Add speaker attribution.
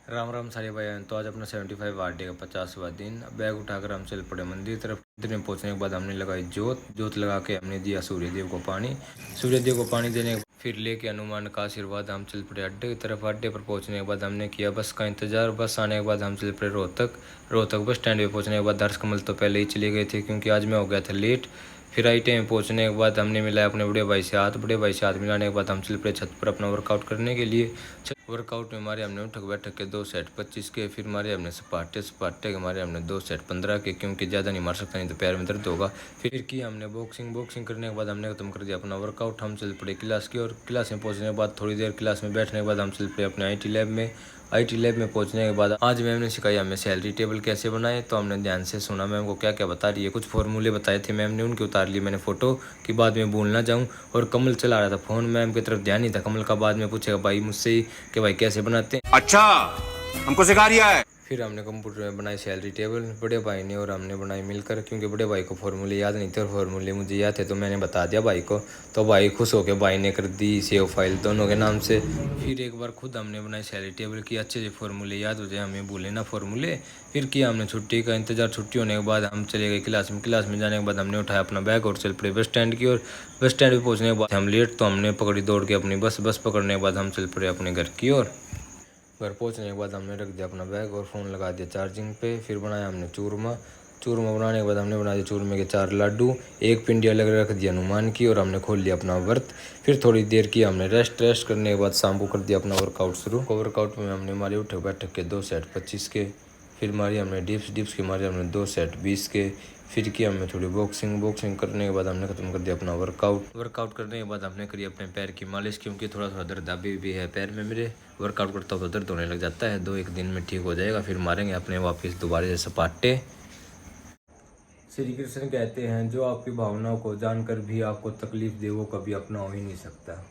Speaker 1: राम राम सारे भाई। तो आज अपना 75 बर्थडे का 50वां दिन। बैग उठाकर हम चल पड़े मंदिर तरफ। मंदिर में पहुंचने के बाद हमने लगाई जोत लगा के हमने दिया सूर्य देव को पानी। सूर्य देव को पानी देने के बाद फिर लेके हनुमान का आशीर्वाद हम चल पड़े अड्डे की तरफ। अड्डे पर पहुंचने के बाद हमने किया बस का इंतजार। बस आने के बाद हम चल पड़े रोहतक बस स्टैंड पे पहुंचने के बाद दर्श कमल तो पहले ही चले गए थे क्योंकि आज मैं हो गया था लेट। फिर आई टाइम पहुंचने के बाद हमने मिलाया अपने बड़े भाई से हाथ। बड़े भाई से हाथ मिलाने के बाद हम चल पड़े छत पर अपना वर्कआउट करने के लिए। वर्कआउट में मारे हमने उठक बैठक के 2 सेट 25 के। फिर मारे हमने सपाटे के मारे हमने 2 सेट 15 के, क्योंकि ज़्यादा नहीं मार सकता नहीं तो पैर में दर्द होगा। फिर की हमने बॉक्सिंग करने के बाद हमने खत्म कर दिया अपना वर्कआउट। हम चल पड़े क्लास की और क्लास में पहुंचने के बाद थोड़ी देर क्लास में बैठने के बाद हम चल पड़े अपने आई टी लैब में पहुंचने के बाद आज मैम ने सिखाई हमें सैलरी टेबल कैसे बनाए। तो हमने ध्यान से सुना मैम को क्या क्या बता रही है। कुछ फॉर्मूले बताए थे मैम ने, उनके उतार लिए मैंने फोटो कि बाद में भूल ना जाऊं। और कमल चला रहा था फ़ोन, मैम की तरफ ध्यान नहीं था कमल का। बाद में पूछेगा भाई मुझसे ही कि भाई कैसे बनाते हैं।
Speaker 2: अच्छा, हमको सिखा रिया है।
Speaker 1: फिर हमने कंप्यूटर में बनाई सैलरी टेबल, बड़े भाई ने और हमने बनाई मिलकर, क्योंकि बड़े भाई को फॉर्मूले याद नहीं थे और फॉर्मूले मुझे याद थे तो मैंने बता दिया भाई को। तो भाई खुश हो गए, भाई ने कर दी सेव फाइल दोनों के नाम से। फिर एक बार खुद हमने बनाई सैलरी टेबल की, अच्छे से फॉर्मूले याद हो जाए, हमें भूले ना फॉर्मूले। फिर किया हमने छुट्टी का इंतजार। छुट्टी होने के बाद हम चले गए क्लास में जाने के बाद हमने उठाया अपना बैग और चल पड़े बस स्टैंड की ओर। बस स्टैंड पर पहुँचने के बाद हम लेट तो हमने पकड़ी दौड़ के अपनी बस पकड़ने के बाद हम चल पड़े अपने घर की ओर। घर पहुंचने के बाद हमने रख दिया अपना बैग और फ़ोन लगा दिया चार्जिंग पे। फिर बनाया हमने चूरमा बनाने के बाद हमने बना दिया चूरमे के 4 लड्डू, एक पिंडी अलग रख दी हनुमान की और हमने खोल लिया अपना व्रत। फिर थोड़ी देर की हमने रेस्ट करने के बाद शाम को कर दिया अपना वर्कआउट शुरू। वर्कआउट में हमने मारे उठक बैठक के 2 सेट 25 के। फिर मारी हमने डिप्स के मारे हमने 2 सेट 20 के। फिर किया हमने थोड़ी बॉक्सिंग करने के बाद हमने ख़त्म कर दिया अपना वर्कआउट करने के बाद हमने करी अपने पैर की मालिश, क्योंकि थोड़ा दर्द अभी भी है पैर में मेरे। वर्कआउट करता हूँ तो दर्द होने लग जाता है। 2-1 दिन में ठीक हो जाएगा। फिर मारेंगे अपने वापस दोबारा से सपाटे। श्री कृष्ण कहते हैं जो आपकी भावनाओं को जानकर भी आपको तकलीफ दे वो कभी अपना हो ही नहीं सकता।